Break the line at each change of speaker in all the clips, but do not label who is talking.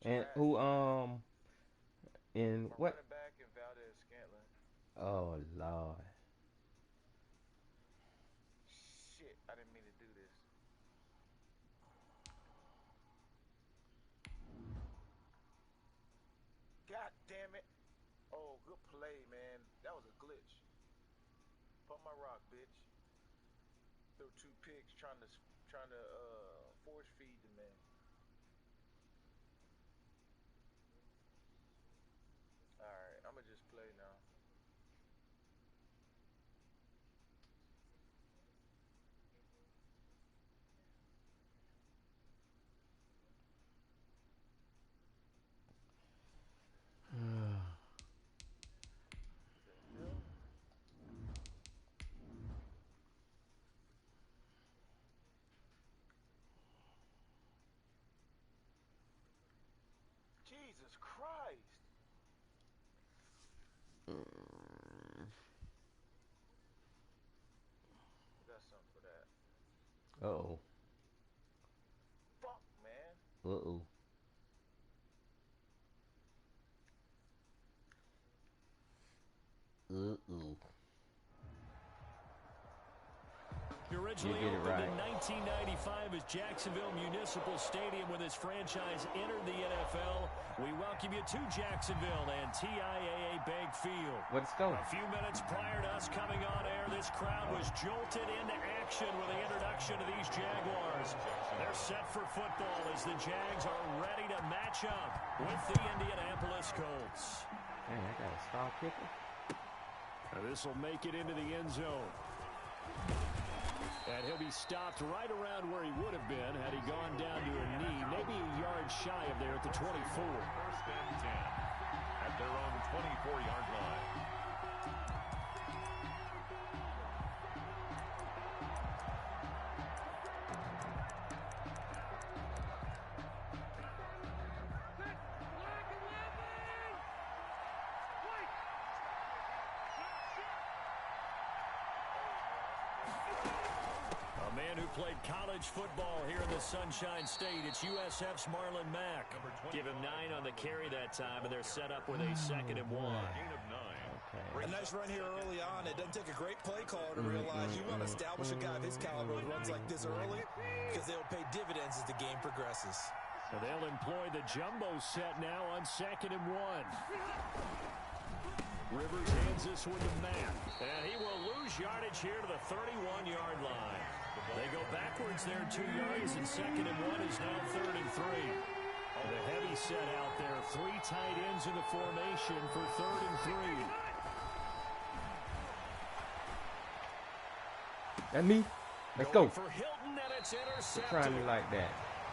And who in what? Oh Lord. Uh oh. Uh oh. Uh oh.
Originally opened in 1995 as Jacksonville Municipal Stadium when this franchise entered the NFL. We welcome you to Jacksonville and TIAA Bank Field.
Let's go.
A few minutes prior to us coming on air, this crowd was jolted into action with the introduction of these Jaguars. They're set for football as the Jags are ready to match up with the Indianapolis Colts.
Man, I got a star kicker.
This will make it into the end zone. And he'll be stopped right around where he would have been had he gone down to a knee, maybe a yard shy of there at the 24.
First and 10 at their own 24-yard line.
Played college football here in the Sunshine State. It's USF's Marlon Mack. Give him 9 on the carry that time, and they're set up with a 2nd and 1.
Gain of 9.
Okay. A nice run here early on. It doesn't take a great play caller to realize you want to establish a guy of his caliber who runs like this early because they'll pay dividends as the game progresses.
So they'll employ the jumbo set now on 2nd and 1. Rivers hands this one to Matt, and he will lose yardage here to the 31-yard line. They go backwards there 2 yards, and 2nd and 1 is now 3rd and 3. The heavy set out there, 3 tight ends in the formation for 3rd and 3.
That me? Let's go.
For Hilton, and it's intercepted.
They're trying me like that.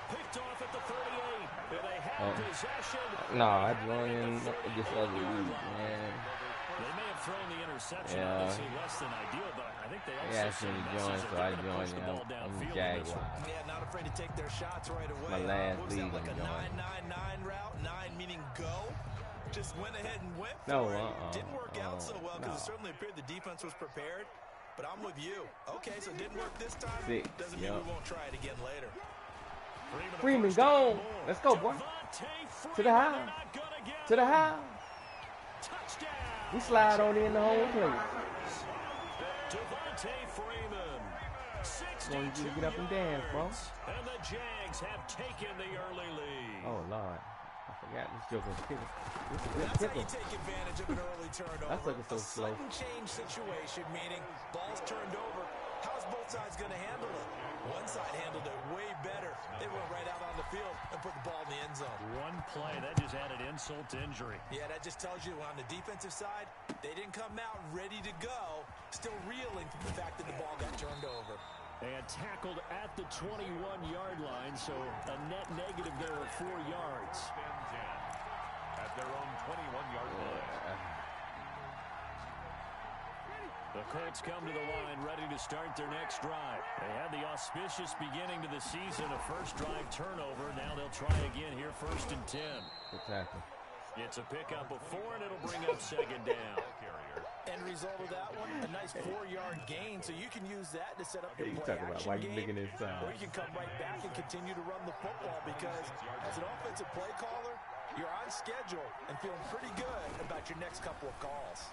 Picked off at the 38. They have possession.
No, I joined this other league, man.
They may have thrown the interception,
yeah.
Obviously less than ideal, but I think they also
asked me to join, so I joined them. I'm Jaguar.
Yeah, not afraid to take their shots right away.
My last
what was
league,
that, like a 9-9-9 route? 9 meaning go. Just went ahead and went for it. Didn't work out so well because it certainly appeared the defense was prepared. But I'm with you. Okay, so it didn't work this time. Doesn't mean we won't try it again later.
Freeman gone. Let's go, boy. To the house. To the house. We slide on in the whole place.
Devontae Freeman.
Want you to get up and dance, bro.
And the Jags have taken the early lead.
Oh, Lord. I forgot this joker's kicking. This is a good
That's how
kicker.
you take advantage of an early turnover.
That's looking so
a
slow.
sudden change situation, meaning ball's turned over. How's both sides going to handle it? One side handled it way better. They went right out on the field and put the ball in the end zone.
One play, that just added insult to injury.
Yeah, that just tells you on the defensive side, they didn't come out ready to go, still reeling from the fact that the ball got turned over.
And tackled at the 21-yard line, so a net negative there of 4 yards.
At their own 21-yard line.
The Colts come to the line ready to start their next drive. They had the auspicious beginning to the season, a first drive turnover. Now they'll try again here, 1st and 10.
Good tackle.
It's a pickup of 4, and it'll bring up 2nd down.
end result of that one, a nice 4-yard gain, so you can use that to set up your
play-action
game, or you can come right back and continue to run the football, because as an offensive play caller, you're on schedule and feeling pretty good about your next couple of calls.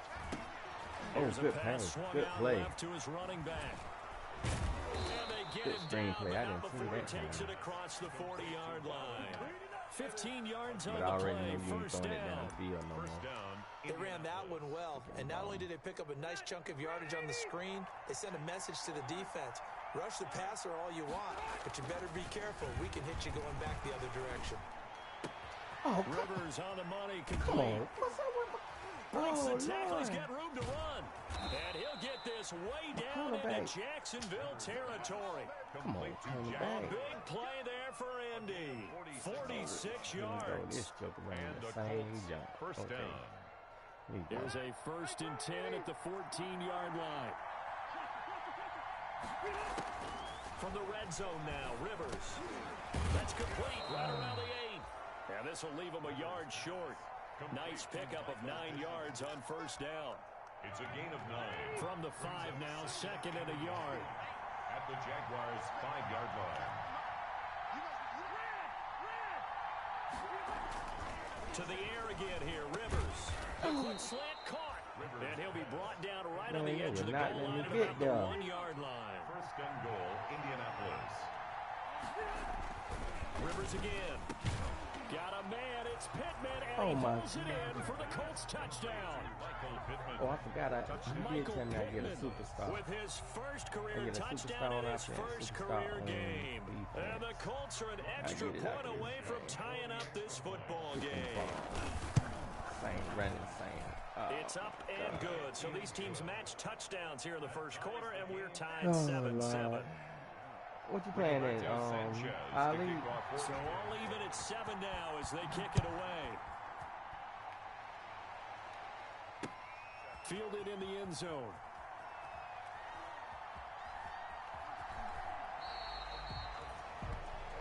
Here's
good
a pass swung
good
out
play.
left to his running back. And they get him down,
play. I didn't
before he takes it across the 40-yard line. 15 yards on the play, first down.
They ran that one well, and not only did they pick up a nice chunk of yardage on the screen, they sent a message to the defense. Rush the passer all you want, but you better be careful. We can hit you going back the other direction.
Oh,
Rivers on the money, complete. Breaks the tackle, he's got room to run. And he'll get this way down into Jacksonville territory.
Come on,
A big play there for Andy. 46 yards.
First down.
There's a 1st and 10 at the 14-yard line. From the red zone now, Rivers. That's complete right around the 8. And this will leave him a yard short. Nice pickup of 9 yards on first down.
It's a gain of 9.
From the 5 now, 2nd and a yard.
At the Jaguars' 5-yard line.
To the air again here, Rivers. A quick slant caught. And he'll be brought down right on the edge of the goal line at about the 1-yard line.
First and goal, Indianapolis.
Rivers again. Got a man, it's Pittman, and he pulls it in for the Colts touchdown.
Oh, I forgot he did tell me I get a superstar.
With his first career touchdown in his first career game. And the Colts are an extra point away from tying up this football game. It's up and good. So these teams match touchdowns here in the first quarter, and we're tied 7-7.
What you playing in, Ali?
So all even at 7 now as they kick it away. Fielded in the end zone.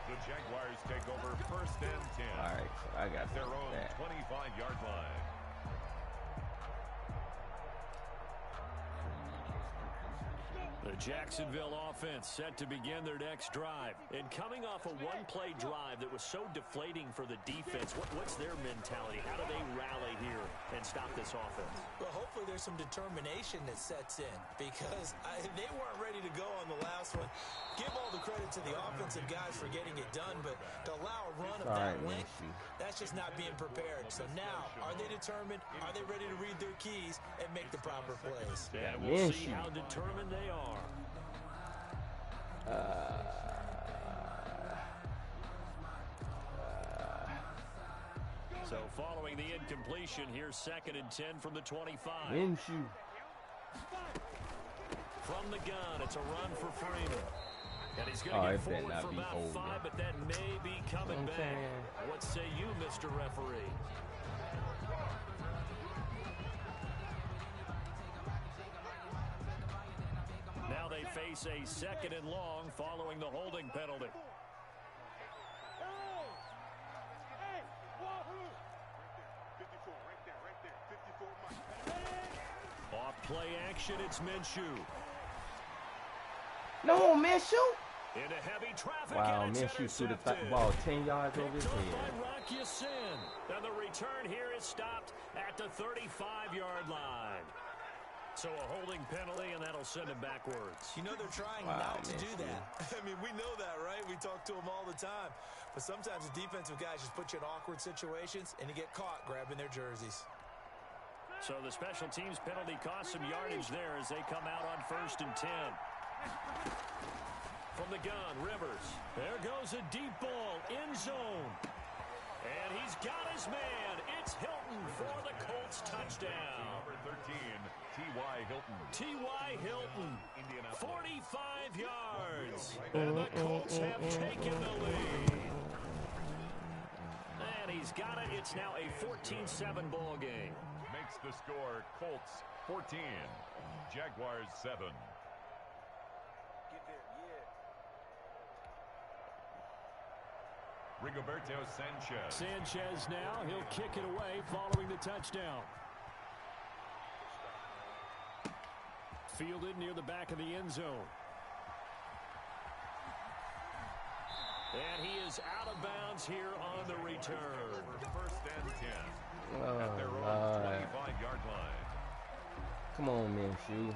The Jaguars take over 1st and 10.
All right, so I got
their own 25-yard line.
The Jacksonville offense set to begin their next drive. And coming off a one-play drive that was so deflating for the defense, what's their mentality? How do they rally here and stop this offense?
Well, hopefully there's some determination that sets in, because they weren't ready to go on the last one. Give all the credit to the offensive guys for getting it done, but to allow a run of that length, that's just not being prepared. So now, are they determined? Are they ready to read their keys and make the proper plays?
And we'll see how determined they are. So following the incompletion, here's 2nd and 10 from the 25. From the gun, it's a run for Freeman. And he's going to get forward for about 5, but that may be coming back. What say you, Mr. Referee? Now they face a 2nd and long following the holding penalty. Off play action, it's Minshew.
No, Minshew!
Into heavy traffic,
wow,
and it's
Minshew threw the ball 10 yards over his head.
And the return here is stopped at the 35-yard line. So a holding penalty, and that'll send him backwards.
You know they're trying not to do that. I mean, we know that, right? We talk to them all the time. But sometimes the defensive guys just put you in awkward situations, and you get caught grabbing their jerseys.
So the special teams penalty cost some yardage there as they come out on 1st and 10. From the gun, Rivers. There goes a deep ball, end zone. And he's got his man. It's Hilton for the Colts touchdown.
Number 13, T.Y. Hilton.
T.Y. Hilton, 45 yards. And the Colts have taken the lead. And he's got it. It's now a 14-7 ball game.
Makes the score Colts 14, Jaguars 7. Rigoberto Sanchez.
Sanchez now, he'll kick it away following the touchdown. fielded near the back of the end zone. And he is out of bounds here on the return.
First and 10 at their own 25-yard line.
Come on, Minshew.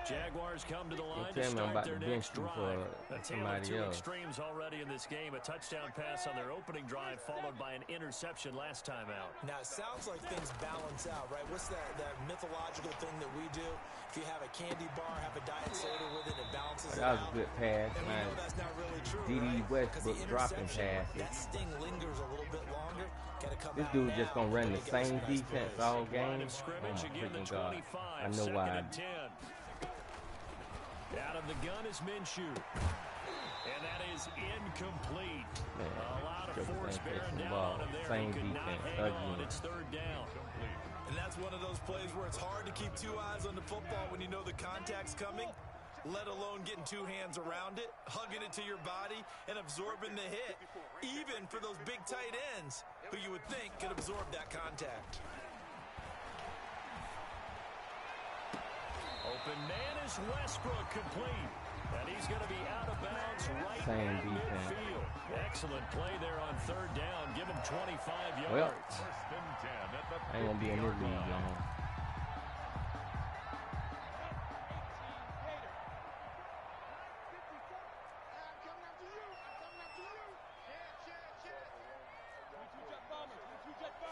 Jaguars come to the line to start their next drive. A tale of two extremes already in this game. A touchdown pass on their opening drive, followed by an interception last time out.
Now, it sounds like things balance out, right? What's that mythological thing that we do? If you have a candy bar, have a diet soda with it, it balances it out.
That was a good pass,
and
man.
We know that's not really true,
D.D.
right?
Westbrook dropping passes.
That sting lingers a little bit longer.
This dude just gonna run the same defense all game. Oh my freaking God. I know why.
Out of the gun is Minshew. And that is incomplete.
Man,
a lot of force bearing down on him there.
Same
he could not hang on. It's third down.
And that's one of those plays where it's hard to keep two eyes on the football when you know the contact's coming, let alone getting two hands around it, hugging it to your body, and absorbing the hit, even for those big tight ends who you would think could absorb that contact.
Open man is Westbrook, complete. And he's going to be out of bounds right
Same
at
defense.
midfield. Excellent play there on third down. Give him 25 yards.
Well, ain't going to be in this league long.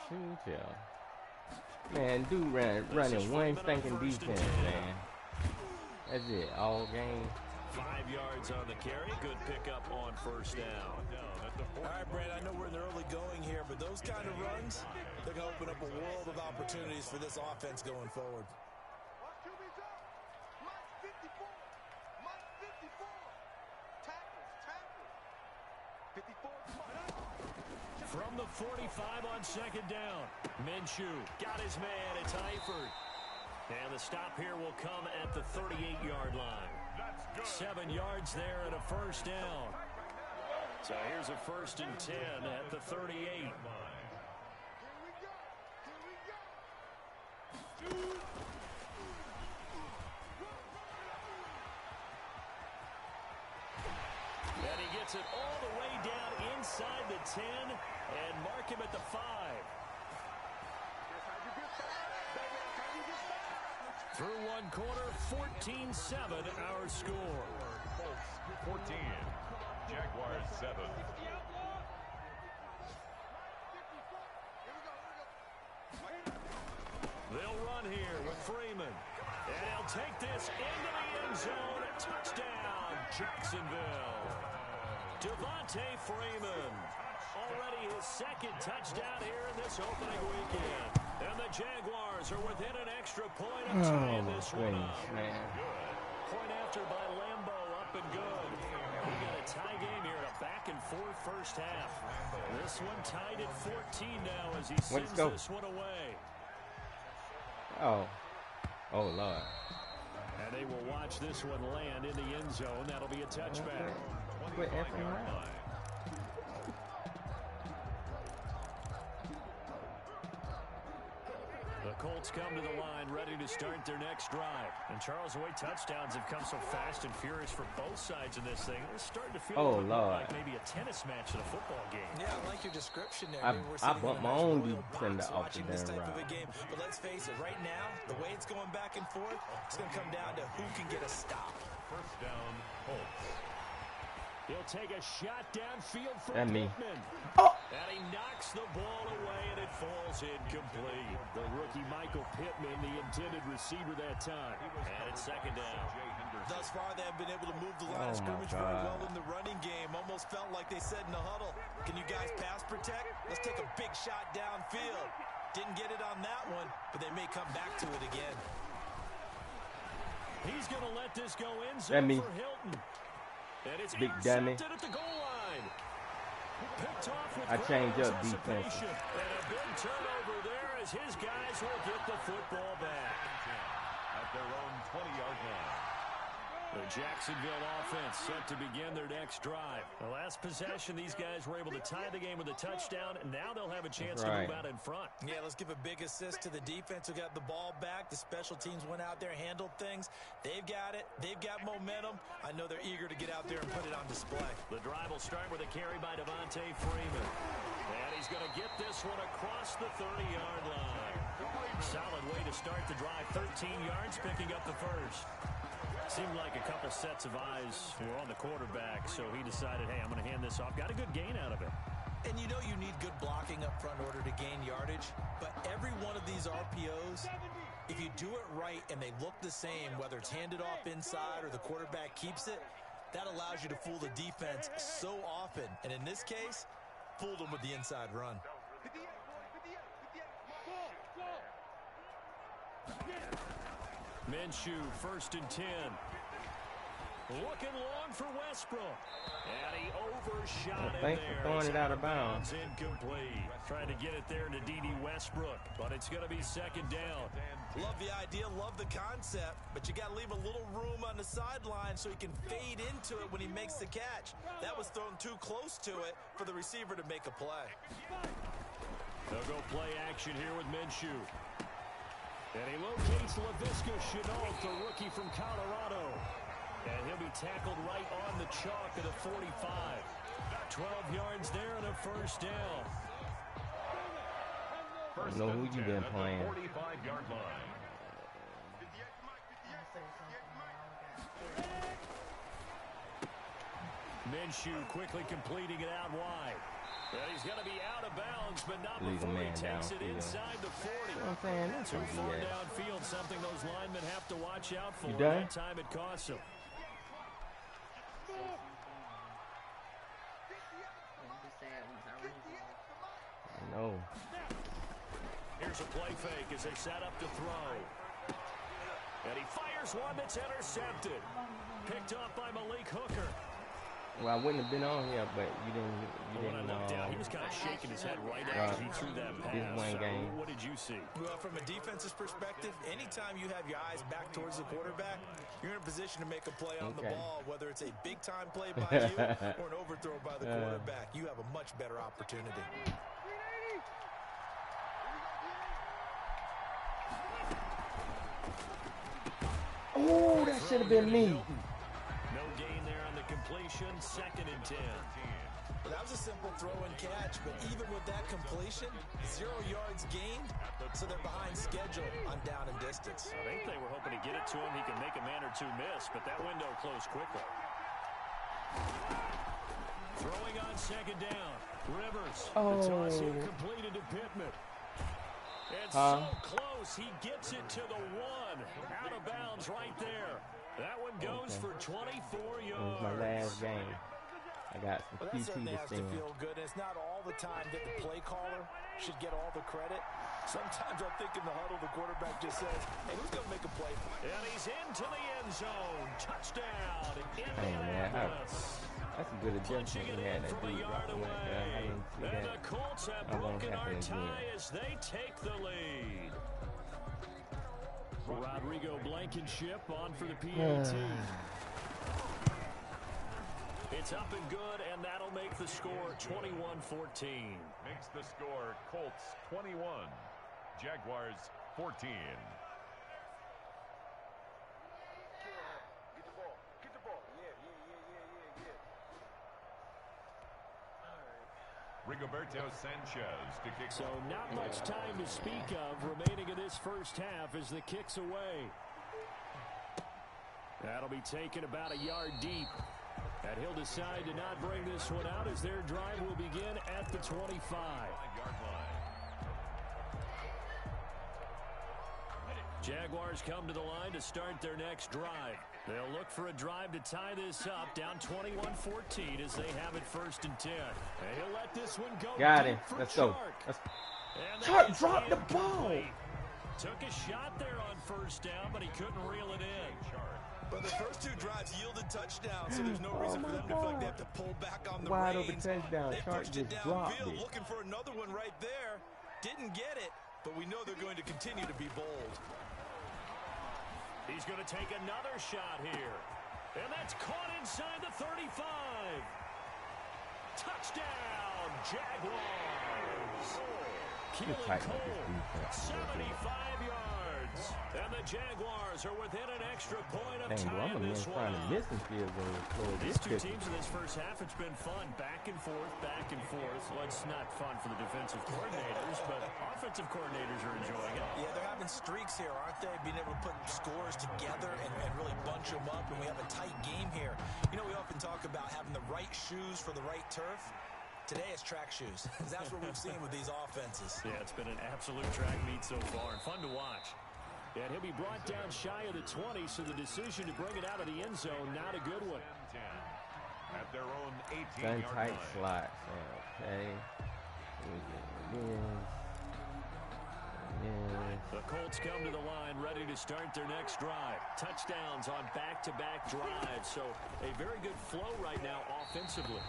Shoot, yeah. Man, dude running one stinking defense, man. That's it, all game.
5 yards on the carry. Good pickup on first down.
All right, Brad, I know we're in the early going here, but those kind of runs, they're going to open up a world of opportunities for this offense going forward.
From the 45 on second down. Minshew got his man. It's Eifert. And the stop here will come at the 38-yard line. 7 yards there and a first down. So here's a 1st and 10 at the 38. And he gets it all the way down inside the 10 and mark him at the 5. Through one quarter, 14-7 our score.
Colts 14, Jaguars 7.
They'll run here with Freeman. And he'll take this into the end zone. A touchdown, Jacksonville. Devontae Freeman. Already his second touchdown here in this opening weekend. And the Jaguars are within an extra point of tying this one up. Point after by Lambo, up and good. We got a tie game here, a back-and-forth first half. This one tied at 14 now as he sends this one away.
Oh, Lord.
And they will watch this one land in the end zone. That'll be a touchback.
Quit effing around.
The Colts come to the line ready to start their next drive. And Charles, the way touchdowns have come so fast and furious for both sides in this thing, it's starting to feel like maybe a tennis match in a football game.
Yeah, I like your description there.
I bumped my own defender off the damn route.
But let's face it, right now, the way it's going back and forth, it's going to come down to who can get a stop.
First down, Colts.
He'll take a shot downfield for
me.
Pittman.
Oh.
And he knocks the ball away, and it falls incomplete. The rookie Michael Pittman, the intended receiver that time. And it's second down.
Thus far, they have been able to move the line of scrimmage very well in the running game. Almost felt like they said in the huddle, can you guys pass protect? Let's take a big shot downfield. Didn't get it on that one, but they may come back to it again.
He's going to let this go in zone for Hilton. And it's
big dummy.
At the goal line. Picked off with
I changed up defense.
And a big turnover there as his guys will get the football back.
At their own 20-yard line.
The Jacksonville offense set to begin their next drive. The last possession, these guys were able to tie the game with a touchdown, and now they'll have a chance to move out in front.
Yeah, let's give a big assist to the defense who got the ball back. The special teams went out there, handled things. They've got it. They've got momentum. I know they're eager to get out there and put it on display.
The drive will start with a carry by Devontae Freeman. And he's going to get this one across the 30-yard line. Solid way to start the drive. 13 yards, picking up the first. Seemed like a couple sets of eyes were on the quarterback, so he decided, hey, I'm going to hand this off. Got a good gain out of it.
And you know you need good blocking up front in order to gain yardage, but every one of these RPOs, if you do it right and they look the same, whether it's handed off inside or the quarterback keeps it, that allows you to fool the defense so often. And in this case, fooled them with the inside run.
Minshew, 1st and 10. Looking long for Westbrook. And he overshot it there.
Throwing it out of bounds.
Incomplete. Trying to get it there to D.D. Westbrook, but it's going to be 2nd down.
Love the idea, love the concept, but you got to leave a little room on the sideline so he can fade into it when he makes the catch. That was thrown too close to it for the receiver to make a play.
They'll go play action here with Minshew. And he locates LaVisca Chenault, the rookie from Colorado. And he'll be tackled right on the chalk at a 45. 12 yards there and a 1st down.
I don't know who you've been playing.
45-yard line.
Minshew quickly completing it out wide. And he's going to be out of bounds, but not before he takes it inside the 40. Too far downfield, something those linemen have to watch out for. That time it costs them.
No.
Here's a play fake as they set up to throw. And he fires one that's intercepted. Picked up by Malik Hooker.
Well, I wouldn't have been on here, but you didn't
when I looked down, he was kind of shaking his head right after he threw that pass. What did you see?
Well, from a defense's perspective, anytime you have your eyes back towards the quarterback, you're in a position to make a play on the ball, whether it's a big-time play by you or an overthrow by the quarterback. You have a much better opportunity.
Oh, that should have been me.
No gain there on the completion. 2nd and 10.
Well, that was a simple throw and catch, but even with that completion, 0 yards gained, so they're behind schedule on down and distance.
I think they were hoping to get it to him. He can make a man or two miss, but that window closed quickly. Throwing on 2nd down. Rivers. The toss completed to Pittman. It's so close. He gets it to the 1. Out of bounds right there. That one goes for 24 yards.
It was my last game. I got some
that certainly has to feel good. It's not all the time that the play caller should get all the credit. Sometimes I think in the huddle, the quarterback just says, hey, who's going to make a play?
And he's into the end zone. Touchdown.
That's a good adjustment he had that dude dropping like that. I didn't see that.
And the Colts have broken our tie as they take the lead. Rodrigo Blankenship on for the PAT. It's up and good, and that'll make the score 21-14.
Makes the score Colts 21, Jaguars 14. Rigoberto Sanchez to kick.
So not much time to speak of remaining in this first half as the kick's away. That'll be taken about a yard deep. And he'll decide to not bring this one out as their drive will begin at the 25. Jaguars come to the line to start their next drive. They'll look for a drive to tie this up, down 21-14 as they have it 1st and 10. And he'll let this one go.
Got him. Let's go. Chark dropped the ball.
Took a shot there on 1st down, but he couldn't reel it in.
But the first 2 drives yielded touchdowns, so there's no reason for them to feel like they have to pull back on the
wide
reins.
Open touchdown.
They
Chark
pushed it
just dropped
downfield,
it.
looking for another one right there. Didn't get it, but we know they're going to continue to be bold.
He's going to take another shot here. And that's caught inside the 35. Touchdown, Jaguars. Keelan Cole, 75 yards. And the Jaguars are within an extra point of tying this one. These two teams in this first half, it's been fun. Back and forth, back and forth. Well, it's not fun for the defensive coordinators, but offensive coordinators are enjoying it.
Yeah, they're having streaks here, aren't they? Being able to put scores together and really bunch them up, and we have a tight game here. You know, we often talk about having the right shoes for the right turf. Today it's track shoes. That's what we've seen with these offenses.
Yeah, it's been an absolute track meet so far, and fun to watch. And he'll be brought down shy of the 20, so the decision to bring it out of the end zone, not a good one.
At their own 18-yard
tight
line.
slots. Okay.
The Colts come to the line, ready to start their next drive. Touchdowns on back-to-back drives, so a very good flow right now offensively.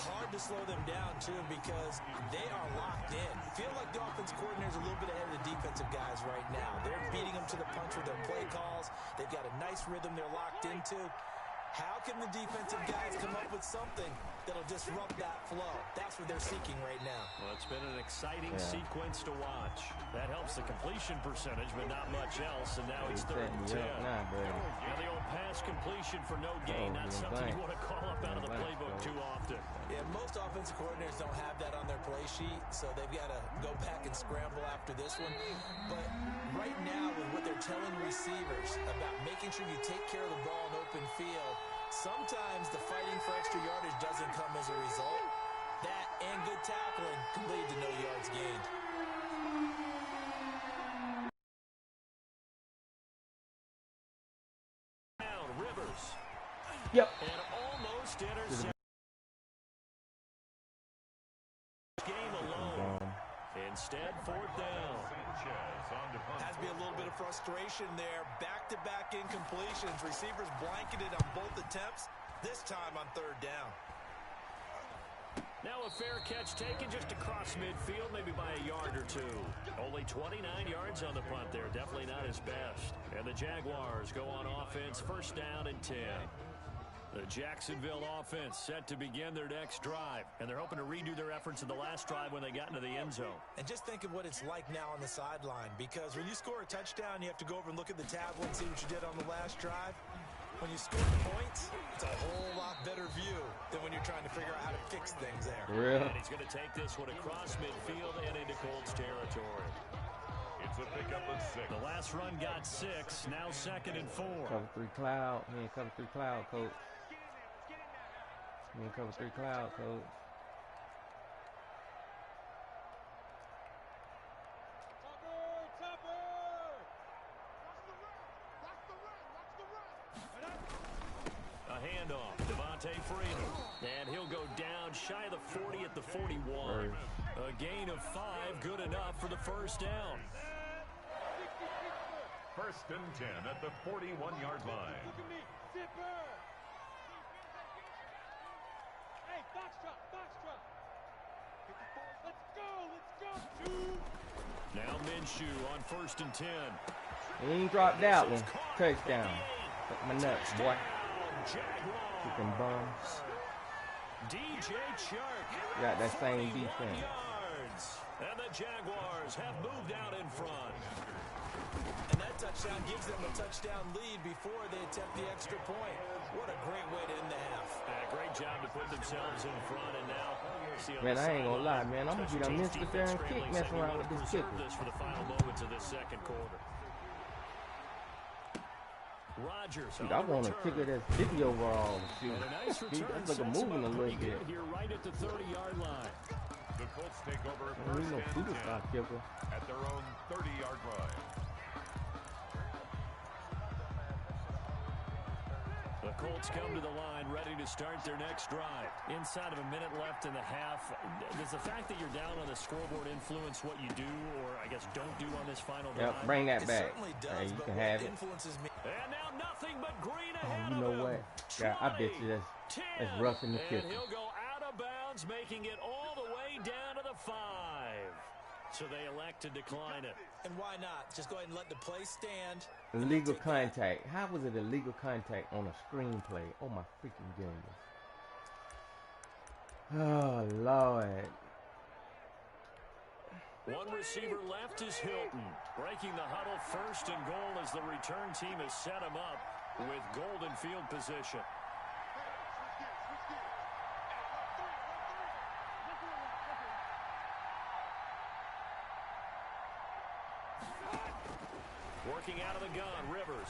Hard to slow them down, too, because they are locked in. Feel like the offensive coordinator's a little bit ahead of the defensive guys right now. They're beating them to the punch with their play calls. They've got a nice rhythm they're locked into. How can the defensive guys come up with something that'll disrupt that flow? That's what they're seeking right now.
Well, it's been an exciting sequence to watch. That helps the completion percentage, but not much else, and now it's 3rd and 10. Now the old pass completion for no gain, not something you want to call up out of the playbook too often.
Yeah, most offensive coordinators don't have that on their play sheet, so they've got to go back and scramble after this one. But right now, with what they're telling receivers about making sure you take care of the ball in open field, sometimes the fighting for extra yardage doesn't come as a result. That and good tackling can lead to no yards gained.
Down, Rivers.
Yep.
And almost intercepted. Game alone. Instead, 4th down.
Has to be a little bit of frustration there. Back-to-back incompletions. Receivers blanketed on both attempts. This time on 3rd down.
Now a fair catch taken just across midfield, maybe by a yard or two. Only 29 yards on the punt there. Definitely not his best. And the Jaguars go on offense, 1st down and 10. The Jacksonville offense set to begin their next drive, and they're hoping to redo their efforts in the last drive when they got into the end zone.
And just think of what it's like now on the sideline, because when you score a touchdown, you have to go over and look at the tablet and see what you did on the last drive. When you score points, it's a whole lot better view than when you're trying to figure out how to fix things there.
Really?
And he's going to take this one across midfield and into Colts territory.
It's a pickup of 6.
The last run got 6, now 2nd and 4.
Cover 3 cloud. He ain't cover 3 cloud, coach. He ain't cover 3 cloud, coach.
A handoff, Devontae Freeman. And he'll go down shy of the 40 at the 41. A gain of 5, good enough for the 1st down.
1st and 10 at the 41-yard line.
Now Minshew on 1st and 10.
He ain't dropped that one. Touchdown. Fuck my nuts, boy. Kicking bums.
DJ Chark.
Got that same defense.
Yards. And the Jaguars have moved out in front.
And that touchdown gives them a touchdown lead before they attempt the extra point. What a great way to end the half.
Great job to put themselves in front, and now see on
Man,
the
I ain't gonna lie,
sideline,
man. I'm gonna get a
Texas
Mr.
defense
Darren kick
scrambling,
messing
saying we
around
want
with
to
this
preserve
kicker.
this for the final moments of this 2nd quarter. Rodgers.
Dude, I want a kicker that's 50 overall. Shoot.
And a nice
Dude,
return
that's looking
sets him
moving a
up
little
pretty
bit.
good here right at the 30-yard line.
The Colts take over
Man, we
1st
no
and
superstar
10
kicker.
at their own 30-yard line.
The Colts come to the line ready to start their next drive. Inside of a minute left in the half, does the fact that you're down on the scoreboard influence what you do, or I guess don't do on this final drive?
Yep, bring that back.
Certainly does,
Hey, you
but
can
what
have it.
influences me.
And now nothing but green
Oh,
ahead
you know
of him.
what? God, I bet you that's rough in the
And
kicker.
he'll go out of bounds, making it all the way down to the 5. So they elect to decline it.
And why not? Just go ahead and let the play stand.
Illegal contact. How was it illegal contact on a screenplay? Oh, my freaking goodness. Oh, Lord.
One receiver left is Hilton. Breaking the huddle, first and goal as the return team has set him up with golden field position. Working out of the gun, Rivers.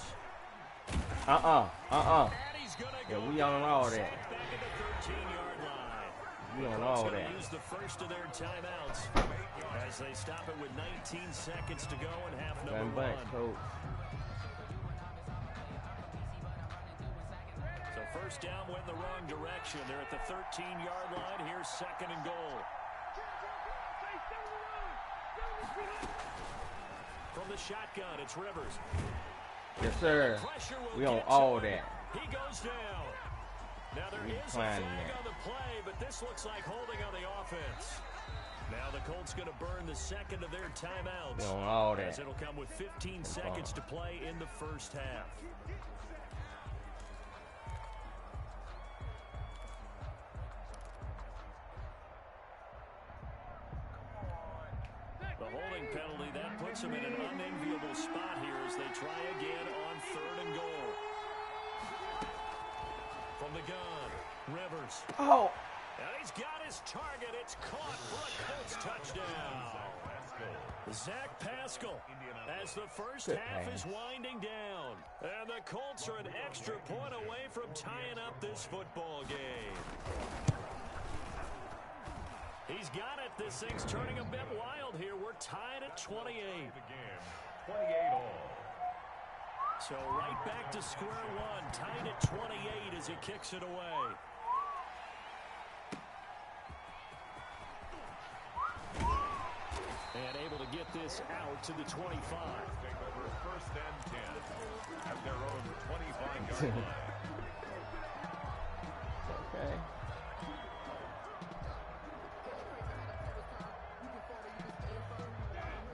Yeah, we on all that.
Back at the 13-yard line.
We on all that.
Use the first of their timeouts as they stop it with 19 seconds to go in half number one. So first down went the wrong direction. They're at the 13-yard line. Here's second and goal. From the shotgun, it's Rivers.
Yes, sir. We on all that.
He goes down. Now there is a flag on the play, but this looks like holding on the offense. Now the Colts going to burn the second of their timeouts.
We on all that.
As it'll come with 15 seconds to play in the first half. The holding penalty, that puts them in an unenviable spot here as they try again on third and goal. From the gun, Rivers.
Oh.
And he's got his target. It's caught for a Colts touchdown. Zach Pascal as the first half is winding down. And the Colts are an extra point away from tying up this football game. He's got it. This thing's turning a bit wild here. We're tied at 28.
28 all.
So right back to square one. Tied at 28 as he kicks it away. And able to get this out to the 25.
Take over first and 10 at their own 25-yard line.
Okay.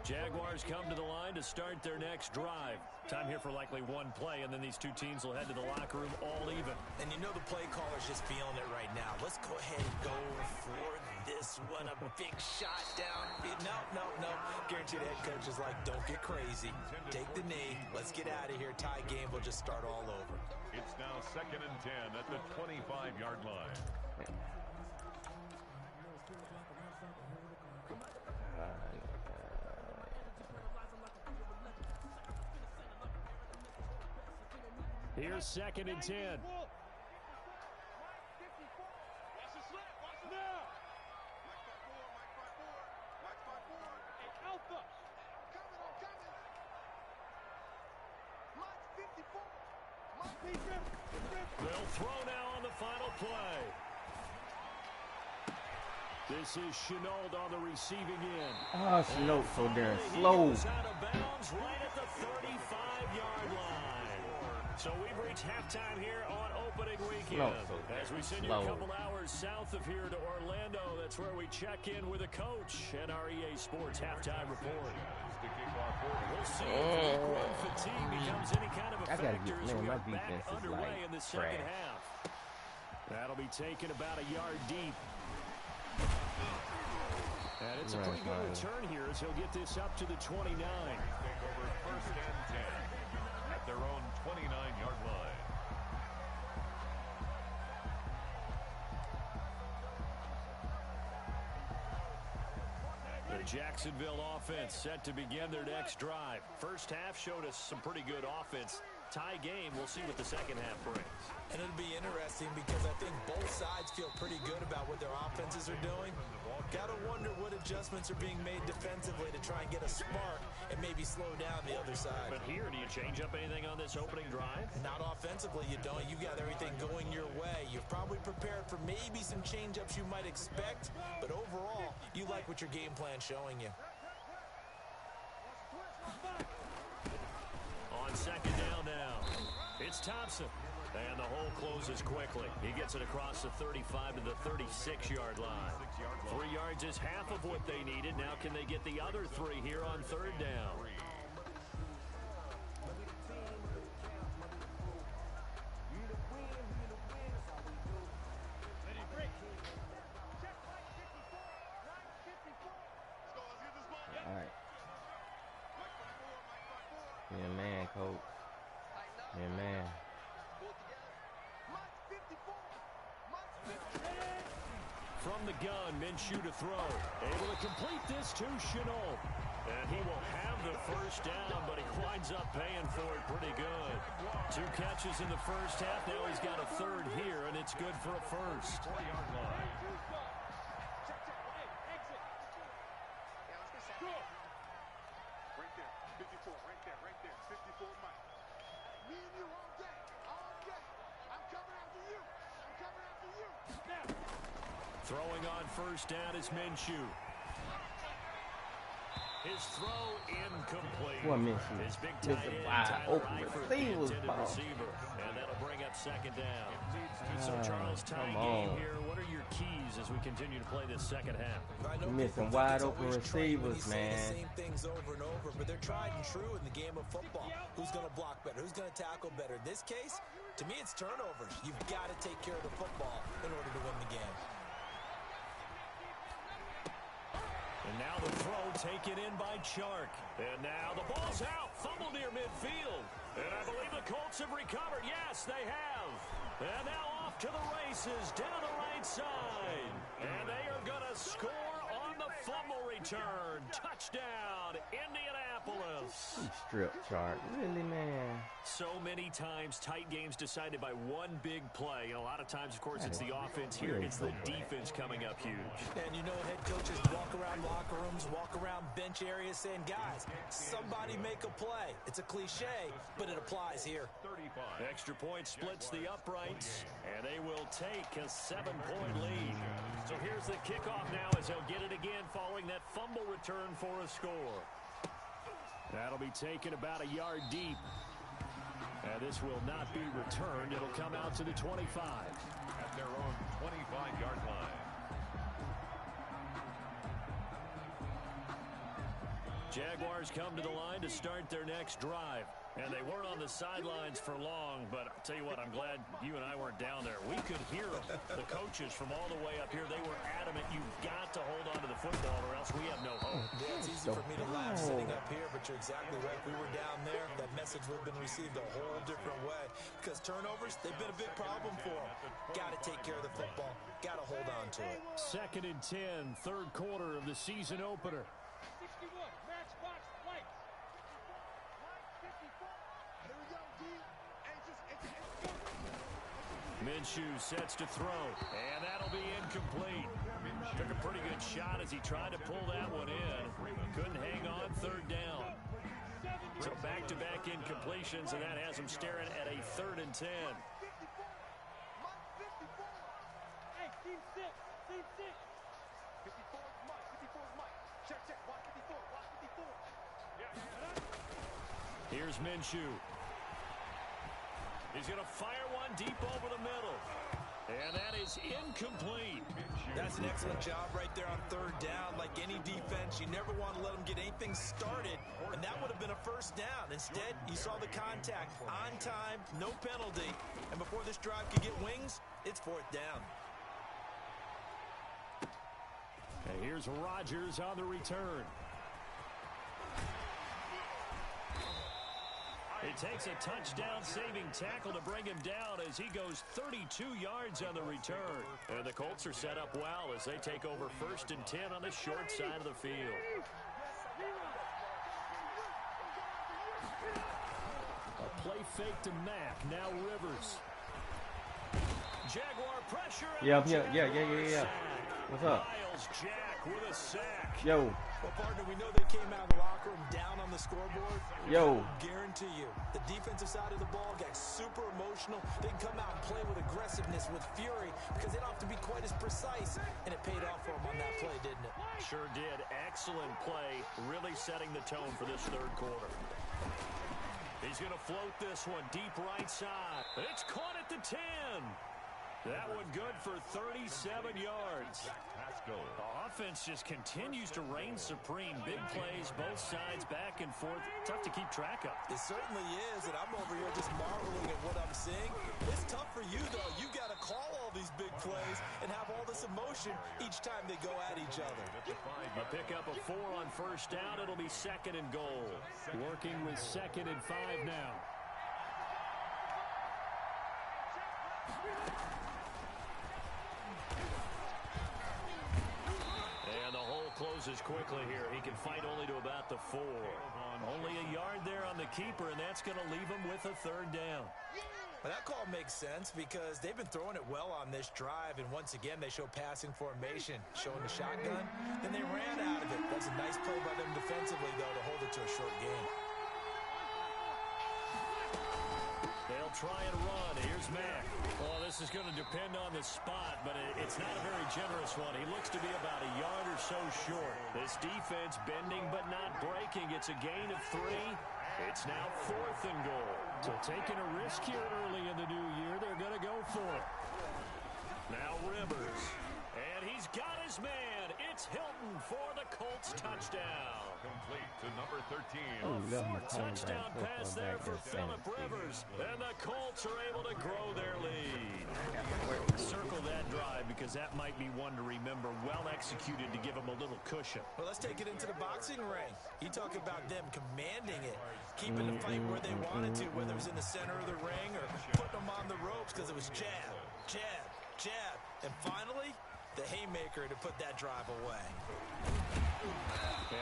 Jaguars come to the line to start their next drive. Time here for likely one play, and then these two teams will head to the locker room all even.
And you know the play caller's just feeling it right now. Let's go ahead and go for this one. A big shot down. No. Guarantee the head coach is like, don't get crazy. Take the knee. Let's get out of here. Tie game will just start all over.
It's now second and 10 at the 25-yard line.
Here's second and 10. They'll throw now on the final play. This is Chenault on the receiving end.
Oh, Chenault so damn slow.
He goes out of bounds right at the 35-yard line. So we've reached halftime here on opening weekend. As we send you a couple hours south of here to Orlando, that's where we check in with a coach and our EA Sports halftime report. We'll see if run fatigue becomes any kind of a factor as we are back underway in the second half. That'll be taken about a yard deep. And it's a pretty good return here as he'll get this up to the 29.
Take over first and 10 at their own 29-yard line.
The Jacksonville offense set to begin their next drive. First half showed us some pretty good offense. Tie game, we'll see what the second half brings.
And it'll be interesting because I think both sides feel pretty good about what their offenses are doing. Gotta wonder what adjustments are being made defensively to try and get a spark and maybe slow down the other side.
But here, do you change up anything on this opening drive?
Not offensively, you don't. You got everything going your way. You've probably prepared for maybe some change-ups you might expect, but overall, you like what your game plan's showing you.
On second down now, It's Thompson. And the hole closes quickly. He gets it across the 35 to the 36-yard line. 3 yards is half of what they needed. Now can they get the other 3 here on third down?
All right. Yeah, man, coach. Yeah, man.
From the gun, Minshew to throw. Able to complete this to Chenault. And he will have the first down, but he winds up paying for it pretty good. 2 catches in the first half. Now he's got a third here, and it's good for a first.
4-yard line. Right there, 54, right there, 54, Mike. Me and you all day, I'm coming after you. Snap.
Throwing on first down is Minshew. His throw incomplete.
What Minshew?
His big tight end, Tyler Eifert, the intended receiver. And that'll bring up second down. So, Charles, tie game here. What are your keys as we continue to play this second half?
You're missing wide open receivers, man.
Same things over and over, but they're tried and true in the game of football. Who's going to block better? Who's going to tackle better? In this case, to me, it's turnovers. You've got to take care of the football in order to win the game.
And now the throw taken in by Chark. And now the ball's out. Fumble near midfield. And I believe the Colts have recovered. Yes, they have. And now off to the races down the right side. And they are going to score on the fumble return. Touchdown, Indianapolis.
Strip Chark. Really, man?
So many times tight games decided by one big play. And a lot of times, of course, it's the offense. Here, it's the defense coming up huge.
And you know, head coaches walk around locker rooms, walk around bench areas saying, guys, somebody make a play. It's a cliche, but it applies here.
35.
Extra point splits the uprights, and they will take a 7-point lead. So here's the kickoff now as they'll get it again following that fumble return for a score. That'll be taken about a yard deep. And this will not be returned. It'll come out to the 25.
At their own 25-yard line.
Jaguars come to the line to start their next drive. And they weren't on the sidelines for long, but I'll tell you what, I'm glad you and I weren't down there. We could hear them. The coaches from all the way up here, they were adamant, you've got to hold on to the football or else we have no hope.
Yeah, it's easy for me to laugh sitting up here, but you're exactly right. If we were down there, that message would have been received a whole different way. Because turnovers, they've been a big problem for them. Got to take care of the football. Got to hold on to it.
2nd and 10, third quarter of the season opener.
61, match box, white.
Minshew sets to throw, and that'll be incomplete. Took a pretty good shot as he tried to pull that one in. Couldn't hang on third down. So back-to-back incompletions, and that has him staring at a 3rd and 10.
Hey, team 6, team 6.
54 is Mike. 54 is Mike. Check, check. Watch 54. Watch 54.
Here's Minshew. He's going to fire one deep over the middle. And that is incomplete.
That's an excellent job right there on third down. Like any defense, you never want to let them get anything started. And that would have been a first down. Instead, you saw the contact on time, no penalty. And before this drive could get wings, it's 4th down.
And here's Rodgers on the return. It takes a touchdown-saving tackle to bring him down as he goes 32 yards on the return. And the Colts are set up well as they take over 1st and 10 on the short side of the field. A play fake to Mack. Now Rivers. Jaguar pressure.
Yeah. What's up?
Miles Jack with a sack.
Yo.
Well, partner, we know they came out of the locker room down on the scoreboard.
Yo.
I guarantee you, the defensive side of the ball got super emotional. They can come out and play with aggressiveness, with fury, because they don't have to be quite as precise. And it paid off for them on that play, didn't it?
Sure did. Excellent play, really setting the tone for this third quarter. He's going to float this one deep right side. It's caught at the 10. That one good for 37 yards. The offense just continues to reign supreme. Big plays, both sides, back and forth. Tough to keep track of.
It certainly is, and I'm over here just marveling at what I'm seeing. It's tough for you, though. You got to call all these big plays and have all this emotion each time they go at each other.
A pickup of 4 on first down. It'll be 2nd and goal. Working with 2nd and 5 now. And the hole closes quickly here. He can fight only to about the 4. Only a yard there on the keeper, and that's going to leave him with a 3rd down.
Well, that call makes sense because they've been throwing it well on this drive, and once again they show passing formation, showing the shotgun. Then they ran out of it. That's a nice play by them defensively, though, to hold it to a short gain.
They'll try and run. Here's Mack. Well, this is going to depend on the spot, but it's not a very generous one. He looks to be about a yard or so short. This defense bending but not breaking. It's a gain of 3. It's now 4th and goal. So taking a risk here early in the new year, they're going to go for it. Now Rivers. And he's got his man. It's Hilton for the Colts touchdown.
Complete to number 13.
A 4-touchdown pass there for Phillip Rivers. And the Colts are able to grow their lead. Circle that drive because that might be one to remember. Well executed to give them a little cushion.
Well, let's take it into the boxing ring. You talk about them commanding it, keeping the fight where they wanted to, whether it was in the center of the ring or putting them on the ropes because it was jab, jab, jab. And finally, the haymaker to put that drive away.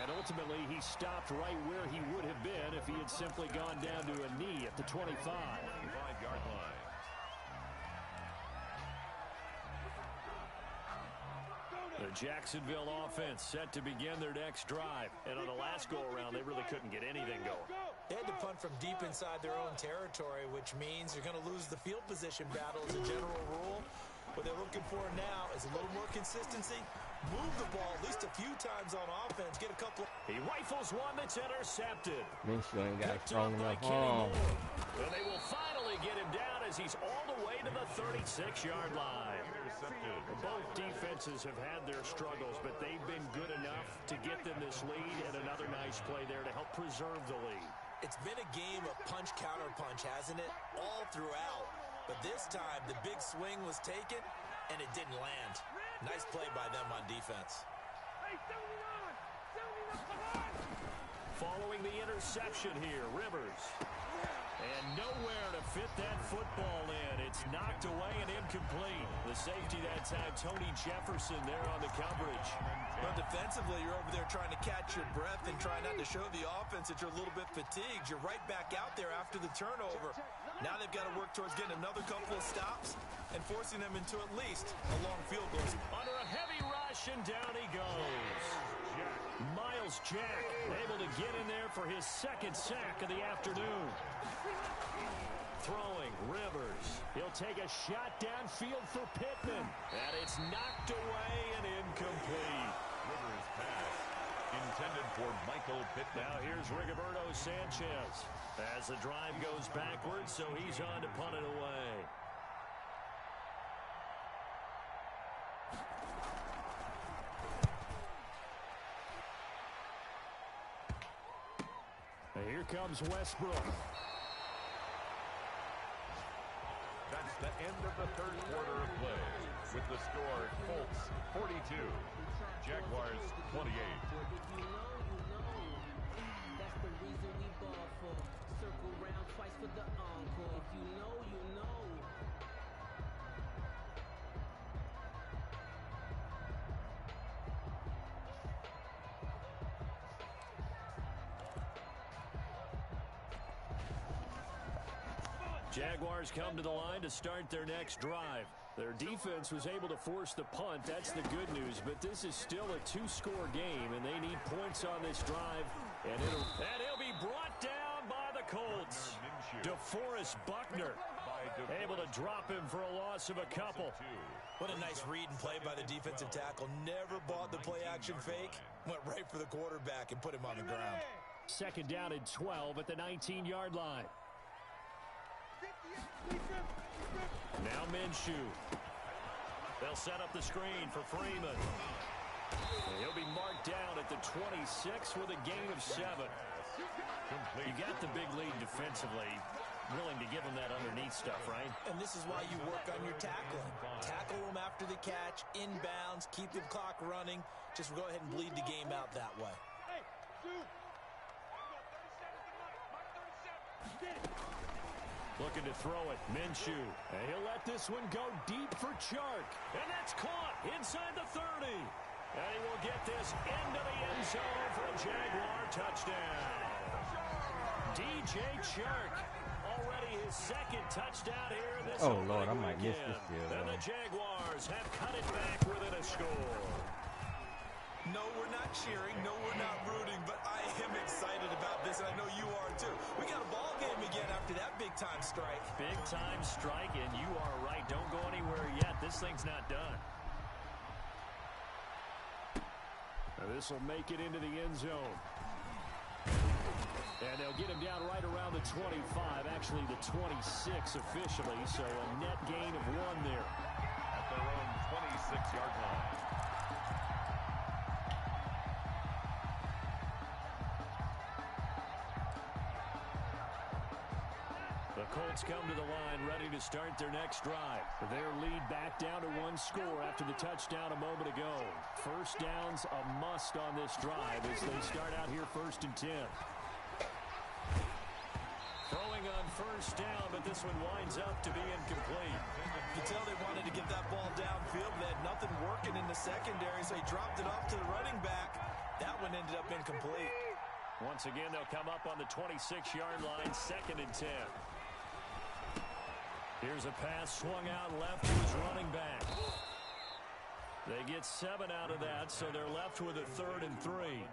And ultimately, he stopped right where he would have been if he had simply gone down to a knee at the 25.
5-yard line.
The Jacksonville offense set to begin their next drive. And on the last go-around, they really couldn't get anything going.
They had to punt from deep inside their own territory, which means they're going to lose the field position battle as a general rule. What they're looking for now is a little more consistency. Move the ball at least a few times on offense. Get a couple.
He rifles one that's intercepted.
Minshew ain't got a strong enough arm.
And they will finally get him down as he's all the way to the 36-yard line. Both defenses have had their struggles, but they've been good enough to get them this lead, and another nice play there to help preserve the lead.
It's been a game of punch-counter-punch, hasn't it? All throughout. But this time, the big swing was taken, and it didn't land. Nice play by them on defense.
Following the interception here, Rivers. And nowhere to fit that football in. It's knocked away and incomplete. The safety that time, Tony Jefferson there on the coverage.
But defensively, you're over there trying to catch your breath and try not to show the offense that you're a little bit fatigued. You're right back out there after the turnover. Now they've got to work towards getting another couple of stops and forcing them into at least a long field goal.
Under a heavy rush, and down he goes. Miles Jack able to get in there for his 2nd sack of the afternoon. Throwing, Rivers. He'll take a shot downfield for Pittman. And it's knocked away and incomplete.
Rivers pass intended for Michael Pittman.
Now here's Rigoberto Sanchez as the drive goes backwards, so he's on to punt it away. Here comes Westbrook.
That's the end of the 3rd quarter of play. With the score, Colts 42, Jaguars 28.
That's the reason we ball for. Circle round twice for the encore. If you know, you know.
Jaguars come to the line to start their next drive. Their defense was able to force the punt. That's the good news. But this is still a 2-score game, and they need points on this drive. And he'll be brought down by the Colts. DeForest Buckner able to drop him for a loss of a couple.
What a nice read and play by the defensive tackle. Never bought the play-action fake. Went right for the quarterback and put him on the ground.
Second down and 12 at the 19-yard line. Now Minshew. They'll set up the screen for Freeman. And he'll be marked down at the 26 with a gain of 7. You got the big lead defensively. Willing to give him that underneath stuff, right?
And this is why you work on your tackling. Tackle them after the catch, inbounds, keep the clock running. Just go ahead and bleed the game out that way.
Looking to throw it. Minshew. And he'll let this one go deep for Chark. And that's caught inside the 30. And he will get this into the end zone for a Jaguar touchdown. DJ Chark. Already his second touchdown here in this
Oh, Lord, I might miss this deal.
And the Jaguars have cut it back within a score.
No, we're not cheering. No, we're not rooting. But I am excited about this, and I know you are too. We got a ball game again after that big-time strike.
Big-time strike, and you are right. Don't go anywhere yet. This thing's not done. This will make it into the end zone. And they'll get him down right around the 25, actually the 26 officially, so a net gain of 1 there.
At their own 26-yard line.
The Colts come to the line ready to start their next drive. Their lead back down to 1 score after the touchdown a moment ago. First down's a must on this drive as they start out here 1st and 10. Throwing on first down, but this one winds up to be incomplete.
You tell they wanted to get that ball downfield. They had nothing working in the secondary, so he dropped it off to the running back. That one ended up incomplete.
Once again, they'll come up on the 26-yard line, 2nd and 10. Here's a pass swung out left to his running back. They get 7 out of that, so they're left with a 3rd and 3.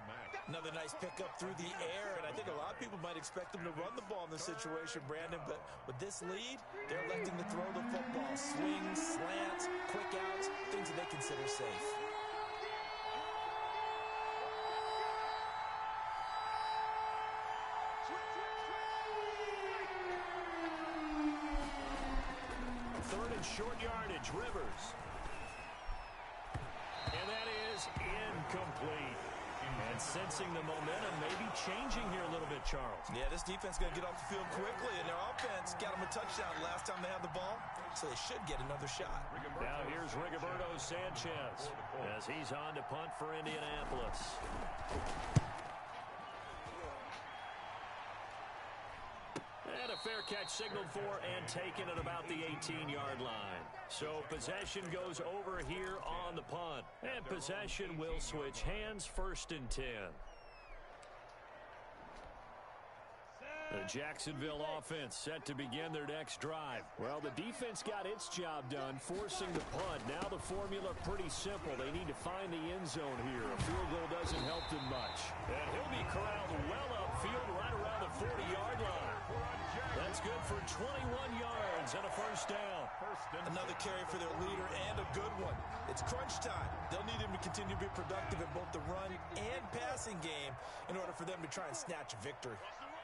Another nice pickup through the air, and I think a lot of people might expect them to run the ball in this situation, Brandon, but with this lead, they're electing to throw the football. Swings, slants, quick outs, things that they consider safe.
Third and short yardage, Rivers. And that is incomplete. And sensing the momentum may be changing here a little bit, Charles.
Yeah, this defense is going to get off the field quickly, and their offense got them a touchdown last time they had the ball, so they should get another shot.
Now here's Rigoberto Sanchez as he's on to punt for Indianapolis. And a fair catch signaled for and taken at about the 18-yard line. So possession goes over here on the punt. And possession will switch hands, 1st and 10. The Jacksonville offense set to begin their next drive. Well, the defense got its job done, forcing the punt. Now the formula pretty simple. They need to find the end zone here. A field goal doesn't help them much. And he'll be corralled well upfield right around the 40-yard line. That's good for 21 yards and a 1st down.
Another carry for their leader and a good one. It's crunch time. They'll need him to continue to be productive in both the run and passing game in order for them to try and snatch a victory.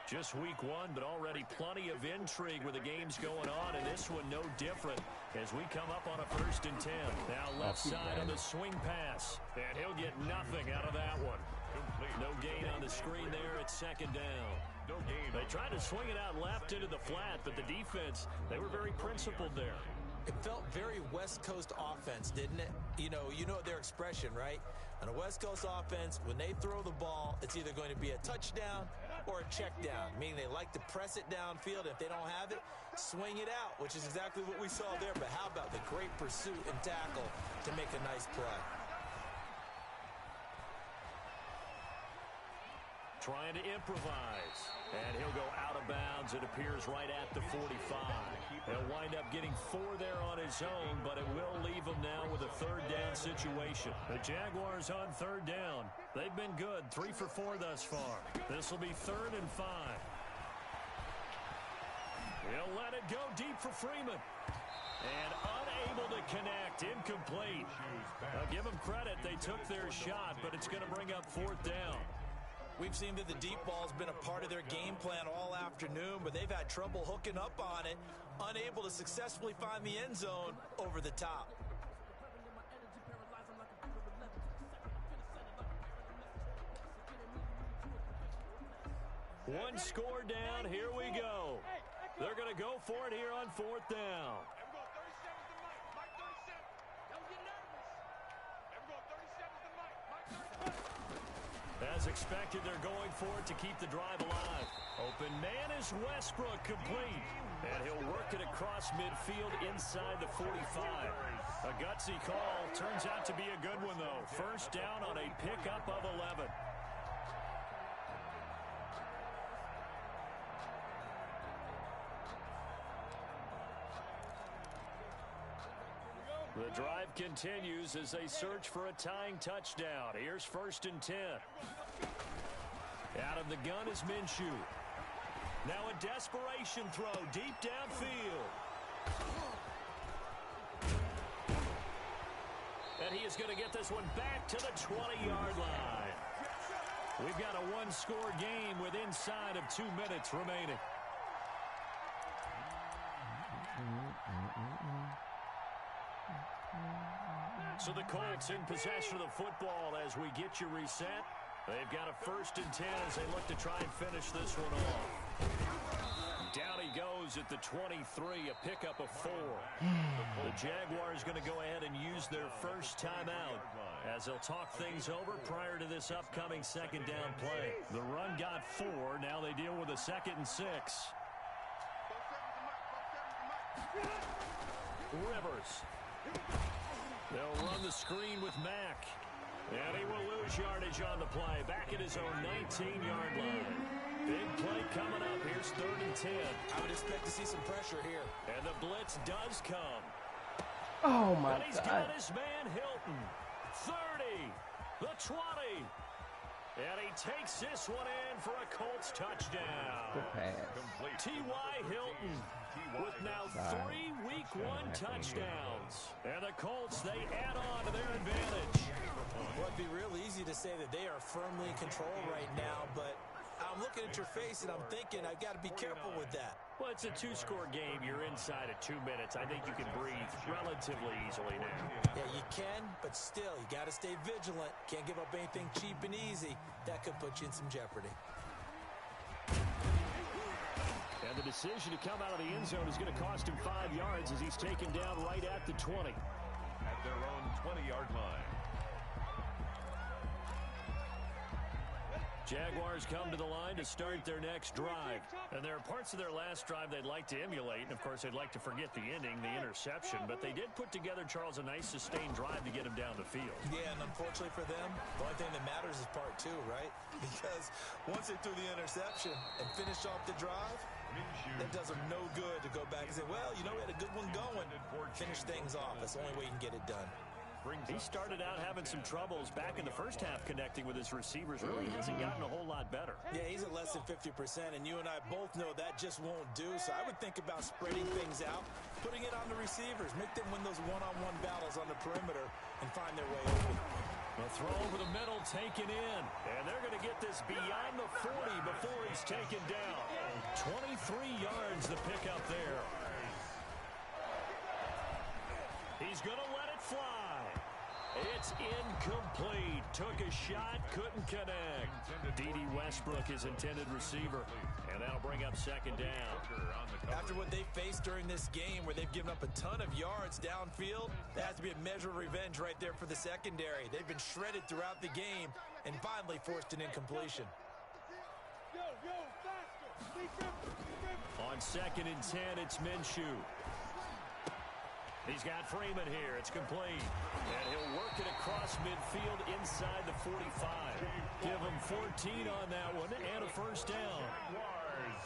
Just week 1, but already plenty of intrigue where the game's going on, and this one no different as we come up on a 1st and 10. Now left side on the swing pass, and he'll get nothing out of that one. No gain on the screen there at 2nd down. They tried to swing it out left into the flat, but the defense, they were very principled there.
It felt very West Coast offense, didn't it? You know their expression, right? On a West Coast offense, when they throw the ball, it's either going to be a touchdown or a check down, meaning they like to press it downfield. If they don't have it, swing it out, which is exactly what we saw there. But how about the great pursuit and tackle to make a nice play?
Trying to improvise. And he'll go out of bounds, it appears, right at the 45. He'll wind up getting 4 there on his own, but it will leave him now with a 3rd down situation. The Jaguars on 3rd down. They've been good, 3 for 4 thus far. This will be 3rd and 5. He'll let it go deep for Freeman. And unable to connect, incomplete. I'll give them credit, they took their shot, but it's going to bring up 4th down.
We've seen that the deep ball's been a part of their game plan all afternoon, but they've had trouble hooking up on it, unable to successfully find the end zone over the top.
One score down, here we go. They're going to go for it here on 4th down. As expected, they're going for it to keep the drive alive. Open man is Westbrook, complete. And he'll work it across midfield inside the 45. A gutsy call. Turns out to be a good one, though. First down on a pickup of 11. The drive continues as they search for a tying touchdown. Here's 1st and 10. Out of the gun is Minshew. Now a desperation throw deep downfield. And he is going to get this one back to the 20-yard line. We've got a one-score game with inside of 2 minutes remaining. So the Colts in possession of the football as we get you reset. They've got a 1st and 10 as they look to try and finish this one off. Down he goes at the 23, a pickup of 4. The Jaguars going to go ahead and use their first timeout as they'll talk things over prior to this upcoming 2nd down play. The run got 4. Now they deal with a 2nd and 6. Rivers. They'll run the screen with Mack. And he will lose yardage on the play. Back at his own 19-yard line. Big play coming up. Here's 3rd and 10.
I would expect to see some pressure here.
And the blitz does come.
Oh, my God.
And he's got his man Hilton. 30. The 20. And he takes this one in for a Colts touchdown.
Good pass.
T.Y. Hilton with now 3 Week 1 touchdowns. And the Colts, they add on to their advantage.
Well, it'd be real easy to say that they are firmly in control right now, but I'm looking at your face and I'm thinking I've got to be careful with that.
Well, it's a 2-score game. You're inside at 2 minutes. I think you can breathe relatively easily now.
Yeah, you can, but still, you got to stay vigilant. Can't give up anything cheap and easy. That could put you in some jeopardy.
And the decision to come out of the end zone is going to cost him 5 yards as he's taken down right at the 20.
At their own 20-yard line.
Jaguars come to the line to start their next drive. And there are parts of their last drive they'd like to emulate. And, of course, they'd like to forget the ending, the interception. But they did put together, Charles, a nice sustained drive to get him down the field.
Yeah, and unfortunately for them, the only thing that matters is part 2, right? Because once they threw the interception and finished off the drive, it does them no good to go back and say, well, you know, we had a good one going. Finish things off. That's the only way you can get it done.
He started out having some troubles back in the first half connecting with his receivers. Really hasn't gotten a whole lot better.
Yeah, he's at less than 50%, and you and I both know that just won't do. So I would think about spreading things out, putting it on the receivers, make them win those one-on-one battles on the perimeter and find their way open.
The throw over the middle taken in, and they're going to get this beyond the 40 before he's taken down. 23 yards the pickup there. He's going to let it fly. It's incomplete. Took a shot, couldn't connect. D.D. Westbrook, his intended receiver. And that'll bring up 2nd down.
After what they faced during this game where they've given up a ton of yards downfield, that has to be a measure of revenge right there for the secondary. They've been shredded throughout the game and finally forced an incompletion.
On 2nd and 10, it's Minshew. He's got Freeman here. It's complete. And he'll work it across midfield inside the 45. Give him 14 on that one and a 1st down.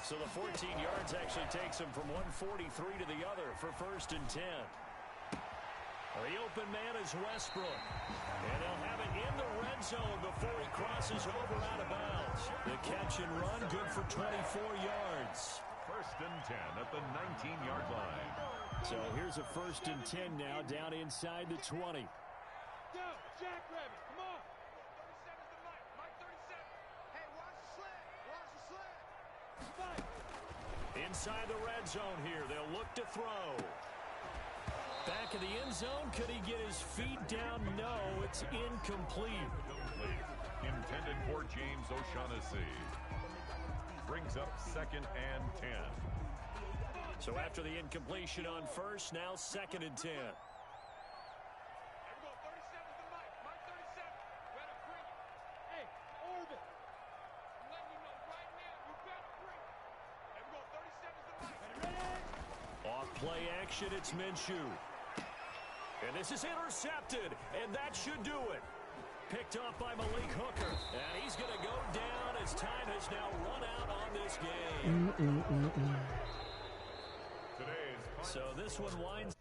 So the 14 yards actually takes him from 143 to the other for 1st and 10. The open man is Westbrook. And they'll have it in the red zone before he crosses over out of bounds. The catch and run good for 24 yards.
1st and 10 at the 19-yard line.
So here's a 1st and 10 now down inside the 20.
Jackrabbit, come on. 37's the mic. Mike 37. Hey, watch
Inside the red zone here, they'll look to throw. Back in the end zone, could he get his feet down? No, it's incomplete.
Intended for James O'Shaughnessy. Brings up 2nd and 10.
So after the incompletion on first, now 2nd and 10. Off play action, it's Minshew. And this is intercepted, and that should do it. Picked off by Malik Hooker. And he's going to go down as time has now run out on this game. So this one winds